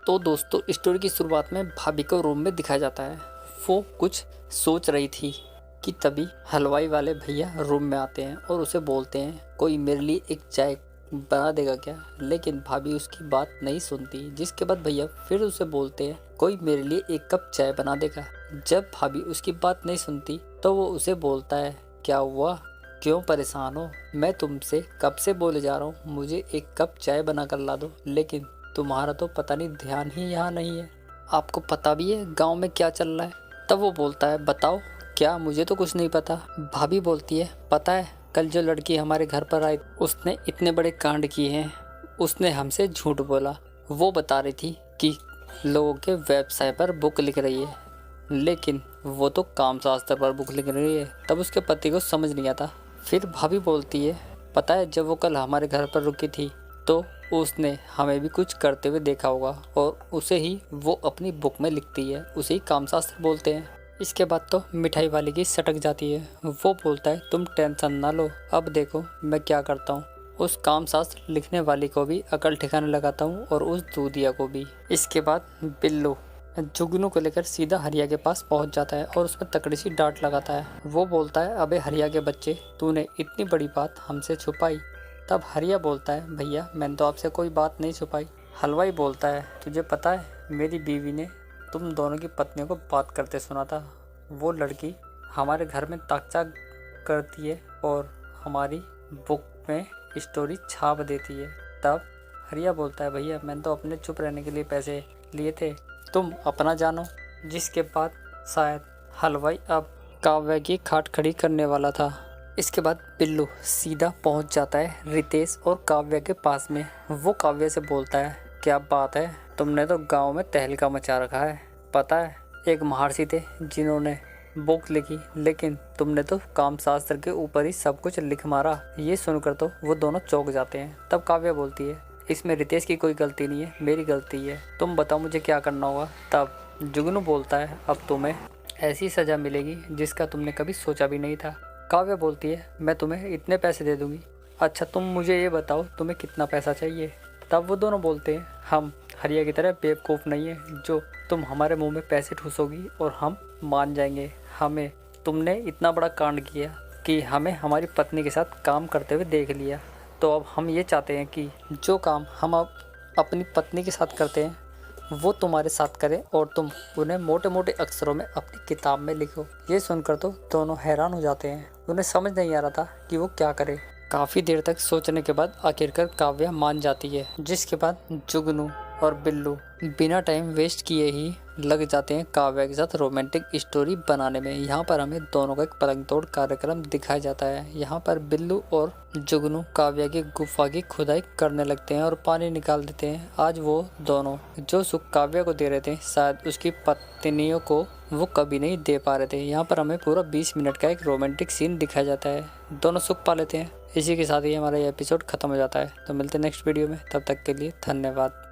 तो दोस्तों स्टोरी की शुरुआत में भाभी को रूम में दिखाया जाता है। वो कुछ सोच रही थी कि तभी हलवाई वाले भैया रूम में आते हैं और उसे बोलते हैं कोई मेरे लिए एक चाय बना देगा क्या। लेकिन भाभी उसकी बात नहीं सुनती, जिसके बाद भैया फिर उसे बोलते हैं कोई मेरे लिए एक कप चाय बना देगा। जब भाभी उसकी बात नहीं सुनती तो वो उसे बोलता है क्या हुआ, क्यों परेशान हो, मैं तुमसे कब से बोले जा रहा हूँ मुझे एक कप चाय बना कर ला दो, लेकिन तुम्हारा तो पता नहीं ध्यान ही यहाँ नहीं है। आपको पता भी है गांव में क्या चल रहा है। तब वो बोलता है बताओ क्या, मुझे तो कुछ नहीं पता। भाभी बोलती है पता है कल जो लड़की हमारे घर पर आई उसने इतने बड़े कांड किए हैं, उसने हमसे झूठ बोला। वो बता रही थी कि लोगों के वेबसाइट पर बुक लिख रही है, लेकिन वो तो काम शास्त्र पर बुक लिख रही है। तब उसके पति को समझ नहीं आता। फिर भाभी बोलती है पता है जब वो कल हमारे घर पर रुकी थी तो उसने हमें भी कुछ करते हुए देखा होगा और उसे ही वो अपनी बुक में लिखती है, उसे ही कामशास्त्र बोलते हैं। इसके बाद तो मिठाई वाले की सटक जाती है। वो बोलता है तुम टेंशन ना लो, अब देखो मैं क्या करता हूँ। उस कामशास्त्र लिखने वाली को भी अकल ठिकाने लगाता हूँ और उस दूधिया को भी। इसके बाद बिल्लू जुगनू को लेकर सीधा हरिया के पास पहुंच जाता है और उस पर तकड़ी सी डांट लगाता है। वो बोलता है अबे हरिया के बच्चे, तूने इतनी बड़ी बात हमसे छुपाई। तब हरिया बोलता है भैया मैंने तो आपसे कोई बात नहीं छुपाई। हलवाई बोलता है तुझे पता है मेरी बीवी ने तुम दोनों की पत्नियों को बात करते सुना था। वो लड़की हमारे घर में ताकचाक करती है और हमारी बुक में स्टोरी छाप देती है। तब हरिया बोलता है भैया मैंने तो अपने चुप रहने के लिए पैसे लिए थे, तुम अपना जानो। जिसके बाद शायद हलवाई अब काव्या की खाट खड़ी करने वाला था। इसके बाद बिल्लू सीधा पहुंच जाता है रितेश और काव्या के पास में। वो काव्या से बोलता है क्या बात है, तुमने तो गांव में तहलका मचा रखा है। पता है एक महर्षि थे जिन्होंने बुक लिखी, लेकिन तुमने तो कामशास्त्र के ऊपर ही सब कुछ लिख मारा। ये सुनकर तो वो दोनों चौंक जाते हैं। तब काव्या बोलती है इसमें रितेश की कोई गलती नहीं है, मेरी गलती है, तुम बताओ मुझे क्या करना होगा। तब जुगनू बोलता है अब तुम्हें ऐसी सज़ा मिलेगी जिसका तुमने कभी सोचा भी नहीं था। काव्या बोलती है मैं तुम्हें इतने पैसे दे दूंगी, अच्छा तुम मुझे ये बताओ तुम्हें कितना पैसा चाहिए। तब वो दोनों बोलते हैं हम हरिया की तरह बेवकूफ़ नहीं है जो तुम हमारे मुंह में पैसे ठूसोगी और हम मान जाएंगे। हमें तुमने इतना बड़ा कांड किया कि हमें हमारी पत्नी के साथ काम करते हुए देख लिया, तो अब हम ये चाहते हैं कि जो काम हम अब अपनी पत्नी के साथ करते हैं वो तुम्हारे साथ करें और तुम उन्हें मोटे मोटे अक्षरों में अपनी किताब में लिखो। ये सुनकर तो दोनों हैरान हो जाते हैं, उन्हें समझ नहीं आ रहा था कि वो क्या करे। काफ़ी देर तक सोचने के बाद आखिरकार काव्या मान जाती है। जिसके बाद जुगनू और बिल्लू बिना टाइम वेस्ट किए ही लग जाते हैं काव्या के साथ रोमांटिक स्टोरी बनाने में। यहाँ पर हमें दोनों का एक पलंग तोड़ कार्यक्रम दिखाया जाता है। यहाँ पर बिल्लू और जुगनू काव्या की गुफा की खुदाई करने लगते हैं और पानी निकाल देते हैं। आज वो दोनों जो सुख काव्या को दे रहे थे शायद उसकी पत्नियों को वो कभी नहीं दे पा रहे थे। यहाँ पर हमें पूरा 20 मिनट का एक रोमांटिक सीन दिखाया जाता है, दोनों सुख पा लेते हैं। इसी के साथ ही हमारा ये एपिसोड खत्म हो जाता है। तो मिलते हैं नेक्स्ट वीडियो में, तब तक के लिए धन्यवाद।